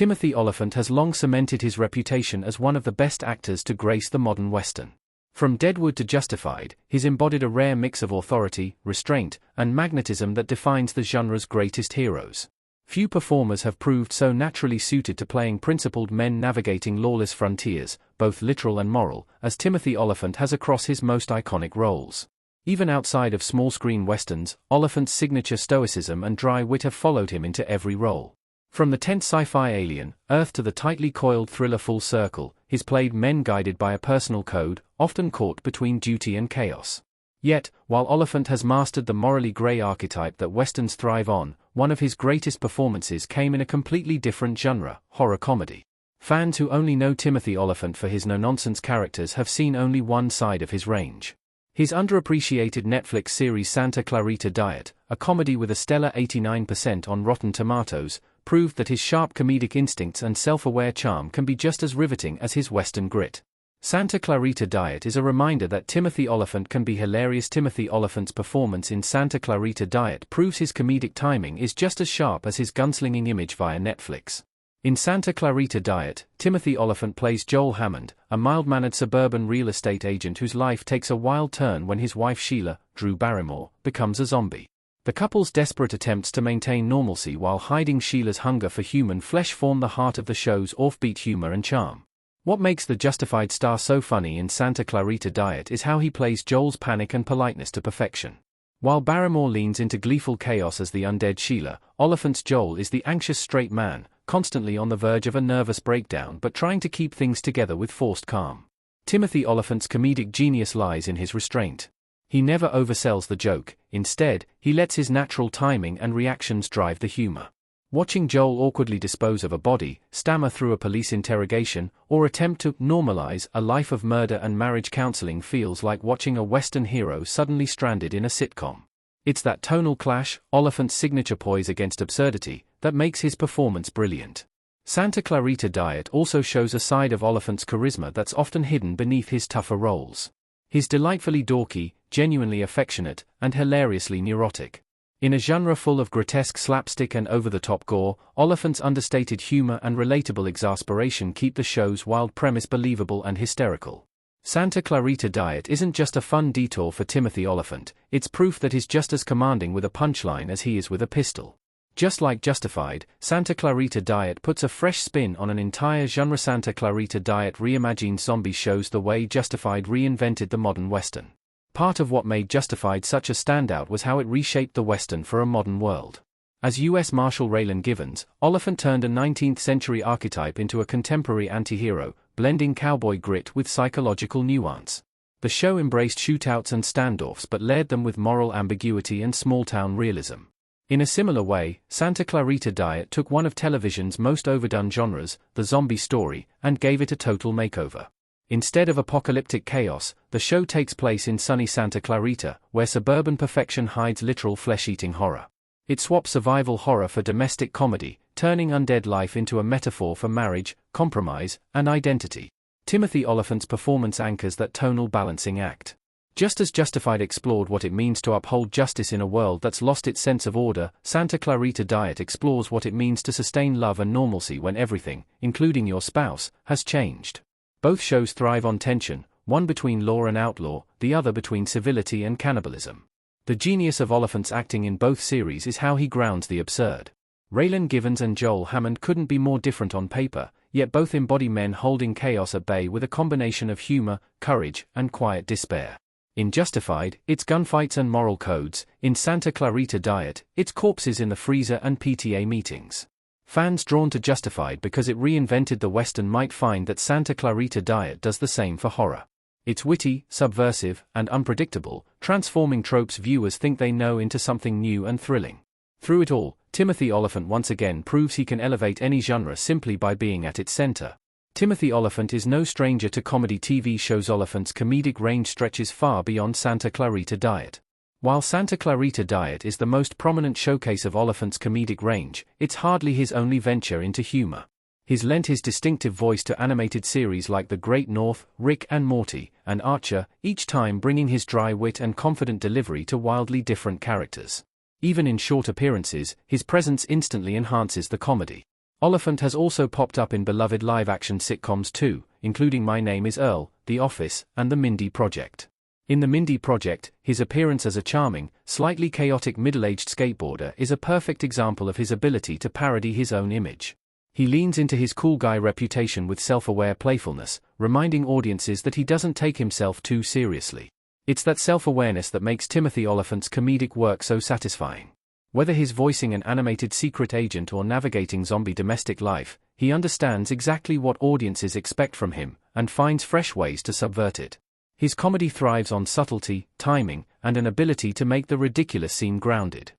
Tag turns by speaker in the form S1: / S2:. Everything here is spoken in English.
S1: Timothy Olyphant has long cemented his reputation as one of the best actors to grace the modern Western. From Deadwood to Justified, he's embodied a rare mix of authority, restraint, and magnetism that defines the genre's greatest heroes. Few performers have proved so naturally suited to playing principled men navigating lawless frontiers, both literal and moral, as Timothy Olyphant has across his most iconic roles. Even outside of small-screen westerns, Olyphant's signature stoicism and dry wit have followed him into every role. From the tense sci-fi Alien, Earth to the tightly coiled thriller Full Circle, he's played men guided by a personal code, often caught between duty and chaos. Yet, while Olyphant has mastered the morally grey archetype that westerns thrive on, one of his greatest performances came in a completely different genre, horror comedy. Fans who only know Timothy Olyphant for his no-nonsense characters have seen only one side of his range. His underappreciated Netflix series Santa Clarita Diet, a comedy with a stellar 89% on Rotten Tomatoes, proved that his sharp comedic instincts and self-aware charm can be just as riveting as his Western grit. Santa Clarita Diet is a reminder that Timothy Olyphant can be hilarious. Timothy Olyphant's performance in Santa Clarita Diet proves his comedic timing is just as sharp as his gunslinging image via Netflix. In Santa Clarita Diet, Timothy Olyphant plays Joel Hammond, a mild-mannered suburban real estate agent whose life takes a wild turn when his wife Sheila, Drew Barrymore, becomes a zombie. The couple's desperate attempts to maintain normalcy while hiding Sheila's hunger for human flesh form the heart of the show's offbeat humor and charm. What makes the Justified star so funny in Santa Clarita Diet is how he plays Joel's panic and politeness to perfection. While Barrymore leans into gleeful chaos as the undead Sheila, Olyphant's Joel is the anxious straight man, constantly on the verge of a nervous breakdown but trying to keep things together with forced calm. Timothy Olyphant's comedic genius lies in his restraint. He never oversells the joke, instead, he lets his natural timing and reactions drive the humor. Watching Joel awkwardly dispose of a body, stammer through a police interrogation, or attempt to normalize a life of murder and marriage counseling feels like watching a Western hero suddenly stranded in a sitcom. It's that tonal clash, Olyphant's signature poise against absurdity, that makes his performance brilliant. Santa Clarita Diet also shows a side of Olyphant's charisma that's often hidden beneath his tougher roles. He's delightfully dorky, genuinely affectionate, and hilariously neurotic. In a genre full of grotesque slapstick and over-the-top gore, Olyphant's understated humor and relatable exasperation keep the show's wild premise believable and hysterical. Santa Clarita Diet isn't just a fun detour for Timothy Olyphant, it's proof that he's just as commanding with a punchline as he is with a pistol. Just like Justified, Santa Clarita Diet puts a fresh spin on an entire genre. Santa Clarita Diet reimagines zombies shows the way Justified reinvented the modern Western. Part of what made Justified such a standout was how it reshaped the Western for a modern world. As U.S. Marshal Raylan Givens, Olyphant turned a 19th-century archetype into a contemporary anti-hero, blending cowboy grit with psychological nuance. The show embraced shootouts and standoffs but layered them with moral ambiguity and small-town realism. In a similar way, Santa Clarita Diet took one of television's most overdone genres, the zombie story, and gave it a total makeover. Instead of apocalyptic chaos, the show takes place in sunny Santa Clarita, where suburban perfection hides literal flesh-eating horror. It swaps survival horror for domestic comedy, turning undead life into a metaphor for marriage, compromise, and identity. Timothy Olyphant's performance anchors that tonal balancing act. Just as Justified explored what it means to uphold justice in a world that's lost its sense of order, Santa Clarita Diet explores what it means to sustain love and normalcy when everything, including your spouse, has changed. Both shows thrive on tension, one between law and outlaw, the other between civility and cannibalism. The genius of Olyphant's acting in both series is how he grounds the absurd. Raylan Givens and Joel Hammond couldn't be more different on paper, yet both embody men holding chaos at bay with a combination of humor, courage, and quiet despair. In Justified, it's gunfights and moral codes. In Santa Clarita Diet, it's corpses in the freezer and PTA meetings. Fans drawn to Justified because it reinvented the Western might find that Santa Clarita Diet does the same for horror. It's witty, subversive, and unpredictable, transforming tropes viewers think they know into something new and thrilling. Through it all, Timothy Olyphant once again proves he can elevate any genre simply by being at its center. Timothy Olyphant is no stranger to comedy TV shows. Olyphant's comedic range stretches far beyond Santa Clarita Diet. While Santa Clarita Diet is the most prominent showcase of Olyphant's comedic range, it's hardly his only venture into humor. He's lent his distinctive voice to animated series like The Great North, Rick and Morty, and Archer, each time bringing his dry wit and confident delivery to wildly different characters. Even in short appearances, his presence instantly enhances the comedy. Olyphant has also popped up in beloved live-action sitcoms too, including My Name is Earl, The Office, and The Mindy Project. In The Mindy Project, his appearance as a charming, slightly chaotic middle-aged skateboarder is a perfect example of his ability to parody his own image. He leans into his cool guy reputation with self-aware playfulness, reminding audiences that he doesn't take himself too seriously. It's that self-awareness that makes Timothy Olyphant's comedic work so satisfying. Whether he's voicing an animated secret agent or navigating zombie domestic life, he understands exactly what audiences expect from him, and finds fresh ways to subvert it. His comedy thrives on subtlety, timing, and an ability to make the ridiculous seem grounded.